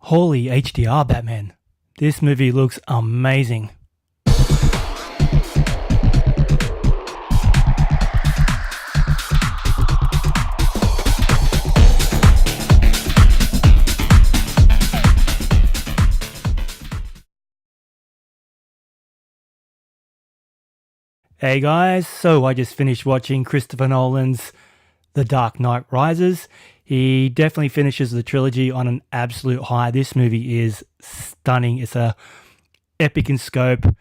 Holy HDR Batman. This movie looks amazing. Hey guys, so I just finished watching Christopher Nolan's The Dark Knight Rises. He definitely finishes the trilogy on an absolute high. This movie is stunning. It's a epic in scope,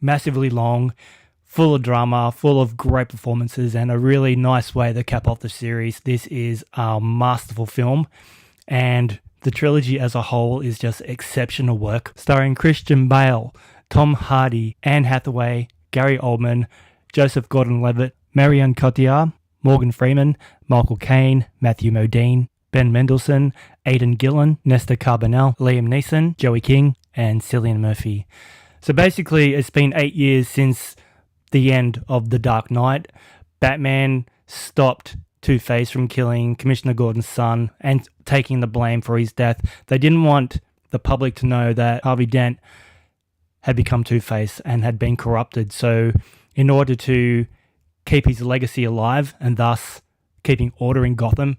massively long, full of drama, full of great performances, and a really nice way to cap off the series. This is a masterful film, and the trilogy as a whole is just exceptional work. Starring Christian Bale, Tom Hardy, Anne Hathaway, Gary Oldman, Joseph Gordon-Levitt, Marion Cotillard, Morgan Freeman, Michael Caine, Matthew Modine, Ben Mendelsohn, Aidan Gillen, Nesta Carbonell, Liam Neeson, Joey King, and Cillian Murphy. So basically, it's been 8 years since the end of The Dark Knight. Batman stopped Two-Face from killing Commissioner Gordon's son and taking the blame for his death. They didn't want the public to know that Harvey Dent had become Two-Face and had been corrupted. So in order to keep his legacy alive and thus keeping order in Gotham,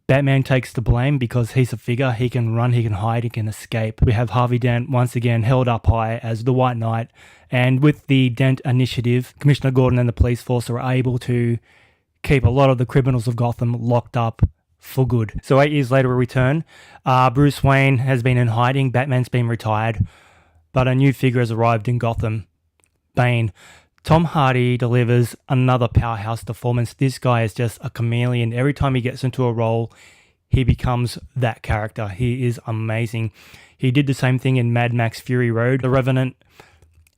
Batman takes the blame because he's a figure. He can run, he can hide, he can escape. We have Harvey Dent once again held up high as the White Knight. And with the Dent Initiative, Commissioner Gordon and the police force are able to keep a lot of the criminals of Gotham locked up for good. So 8 years later we return. Bruce Wayne has been in hiding. Batman's been retired. But a new figure has arrived in Gotham, Bane. Tom Hardy delivers another powerhouse performance. This guy is just a chameleon. Every time he gets into a role, he becomes that character. He is amazing. He did the same thing in Mad Max Fury Road, The Revenant.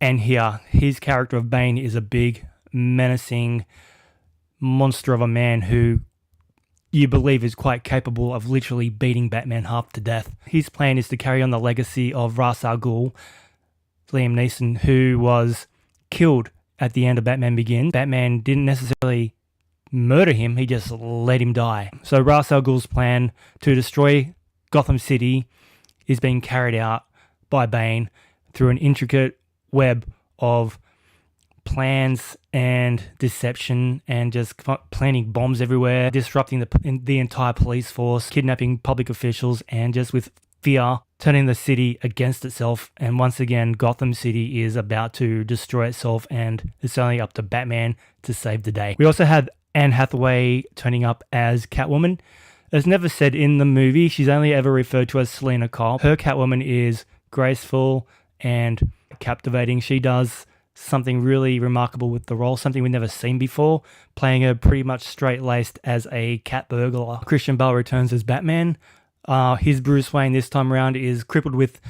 And here, his character of Bane is a big, menacing monster of a man who you believe is quite capable of literally beating Batman half to death. His plan is to carry on the legacy of Ra's al Ghul, Liam Neeson, who was killed at the end of Batman Begins. Batman didn't necessarily murder him, he just let him die. So Ra's al Ghul's plan to destroy Gotham City is being carried out by Bane through an intricate web of plans and deception and just planting bombs everywhere, disrupting the entire police force, kidnapping public officials, and just with fear turning the city against itself. And once again, Gotham City is about to destroy itself, and it's only up to Batman to save the day. We also have Anne Hathaway turning up as Catwoman. As never said in the movie, she's only ever referred to as Selena Kyle. Her Catwoman is graceful and captivating. She does something really remarkable with the role, something we've never seen before, playing her pretty much straight-laced as a cat burglar. Christian Bale returns as Batman. His Bruce Wayne this time around is crippled with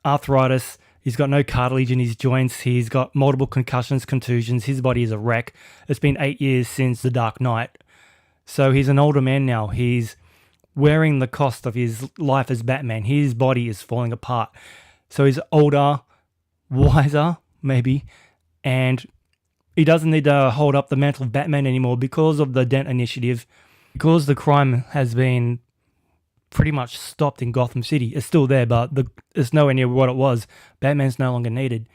arthritis. He's got no cartilage in his joints. He's got multiple concussions, contusions. His body is a wreck. It's been 8 years since The Dark Knight. So he's an older man now. He's wearing the cost of his life as Batman. His body is falling apart. So he's older, wiser, maybe, and he doesn't need to hold up the mantle of Batman anymore because of the Dent Initiative, because the crime has been pretty much stopped in Gotham City. It's still there, but it's nowhere near what it was. Batman's no longer needed.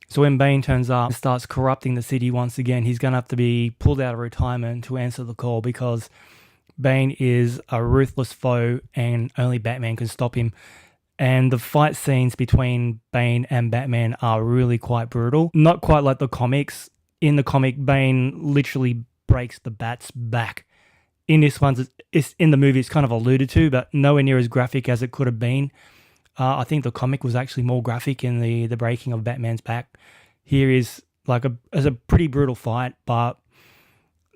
So when Bane turns up and starts corrupting the city once again, he's going to have to be pulled out of retirement to answer the call, because Bane is a ruthless foe and only Batman can stop him. And the fight scenes between Bane and Batman are really quite brutal. Not quite like the comics. In the comic, Bane literally breaks the Bat's back. In this one, it's in the movie, it's kind of alluded to, but nowhere near as graphic as it could have been. I think the comic was actually more graphic in the breaking of Batman's back. Here is like a pretty brutal fight, but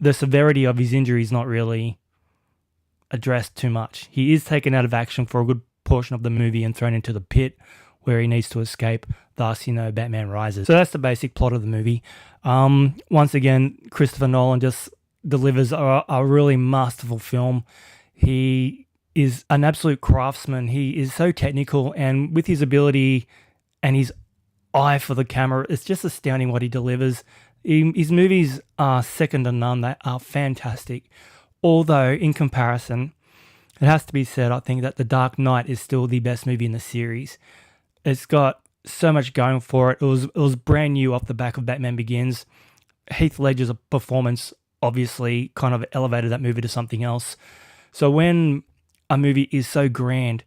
the severity of his injury is not really addressed too much. He is taken out of action for a good portion of the movie and thrown into the pit where he needs to escape. Thus, Batman rises. So that's the basic plot of the movie. Once again, Christopher Nolan just delivers a really masterful film. He is an absolute craftsman. He is so technical, and with his ability and his eye for the camera, it's just astounding what he delivers. His movies are second to none. They are fantastic. Although, in comparison, it has to be said, I think that The Dark Knight is still the best movie in the series. It's got so much going for it. It was brand new off the back of Batman Begins. Heath Ledger's performance obviously kind of elevated that movie to something else. So when a movie is so grand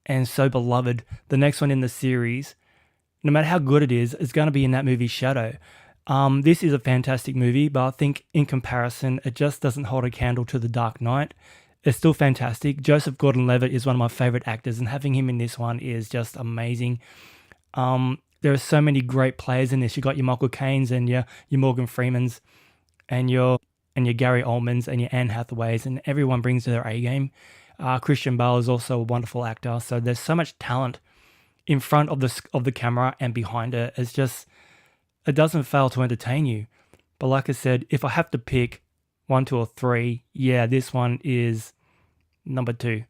and so beloved, the next one in the series, no matter how good it is going to be in that movie's shadow. This is a fantastic movie, but I think in comparison, it just doesn't hold a candle to The Dark Knight. It's still fantastic. Joseph Gordon-Levitt is one of my favorite actors, and having him in this one is just amazing. There are so many great players in this. You got your Michael Caine's and your Morgan Freemans and your Gary Oldmans and your Anne Hathaways, and everyone brings their A game. Christian Bale is also a wonderful actor. So there's so much talent in front of the camera and behind it. It's just, it doesn't fail to entertain you. But like I said, if I have to pick 1, 2, or 3, yeah, this one is number 2.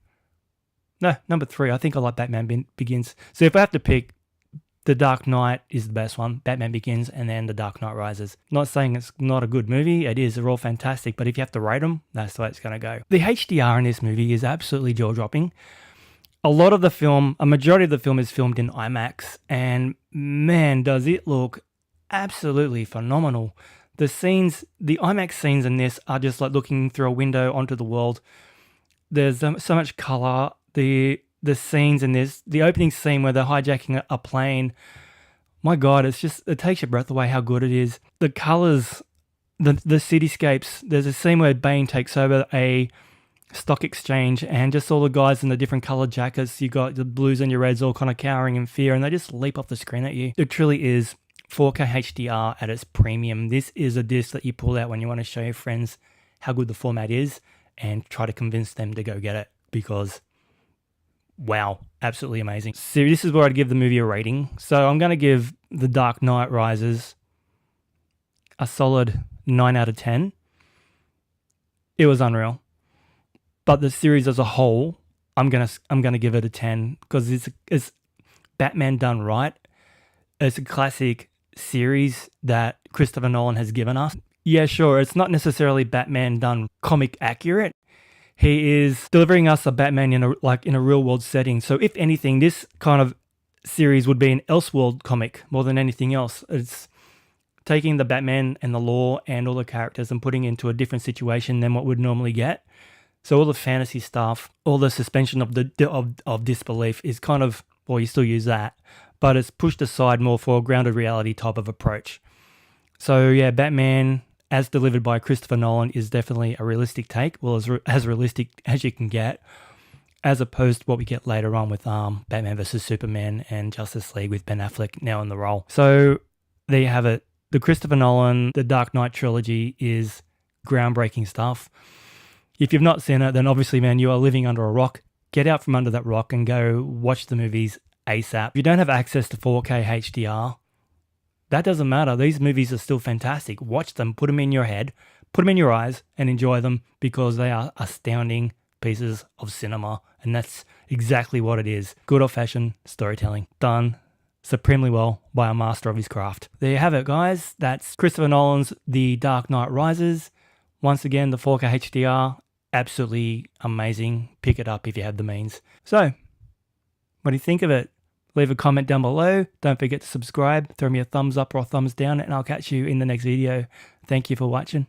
No, number 3. I think I like Batman Begins. So if I have to pick, The Dark Knight is the best one. Batman Begins and then The Dark Knight Rises. Not saying it's not a good movie. It is. They're all fantastic. But if you have to rate them, that's the way it's going to go. The HDR in this movie is absolutely jaw-dropping. A majority of the film is filmed in IMAX. And man, does it look absolutely phenomenal. The IMAX scenes in this are just like looking through a window onto the world. There's so much color. The scenes in this, the opening scene where they're hijacking a plane, my God, it takes your breath away how good it is. The colors, the cityscapes, there's a scene where Bane takes over a stock exchange and just all the guys in the different colored jackets, you got the blues and your reds all kind of cowering in fear, and they just leap off the screen at you. It truly is 4K HDR at its premium. This is a disc that you pull out when you want to show your friends how good the format is and try to convince them to go get it, because wow, absolutely amazing. So this is where I'd give the movie a rating. So I'm going to give The Dark Knight Rises a solid 9 out of 10. It was unreal. But the series as a whole, I'm gonna give it a 10 because it's Batman done right. It's a classic series that Christopher Nolan has given us. Yeah, sure, it's not necessarily Batman done comic accurate. He is delivering us a Batman in a real world setting. So if anything, this kind of series would be an Elseworld comic more than anything else. It's taking the Batman and the law and all the characters and putting it into a different situation than what we'd normally get. So all the fantasy stuff, all the suspension of disbelief is kind of, well, you still use that, but it's pushed aside more for a grounded reality type of approach. So yeah, Batman, as delivered by Christopher Nolan, is definitely a realistic take. Well, as realistic as you can get, as opposed to what we get later on with Batman vs. Superman and Justice League with Ben Affleck now in the role. So there you have it. The Christopher Nolan, The Dark Knight Trilogy is groundbreaking stuff. If you've not seen it, then obviously, man, you are living under a rock. Get out from under that rock and go watch the movies ASAP. If you don't have access to 4K HDR, that doesn't matter. These movies are still fantastic. Watch them, put them in your head, put them in your eyes, and enjoy them because they are astounding pieces of cinema. And that's exactly what it is. Good old-fashioned storytelling. Done supremely well by a master of his craft. There you have it, guys. That's Christopher Nolan's The Dark Knight Rises. Once again, the 4K HDR, absolutely amazing. Pick it up if you have the means. So, what do you think of it? Leave a comment down below. Don't forget to subscribe. Throw me a thumbs up or a thumbs down, and I'll catch you in the next video. Thank you for watching.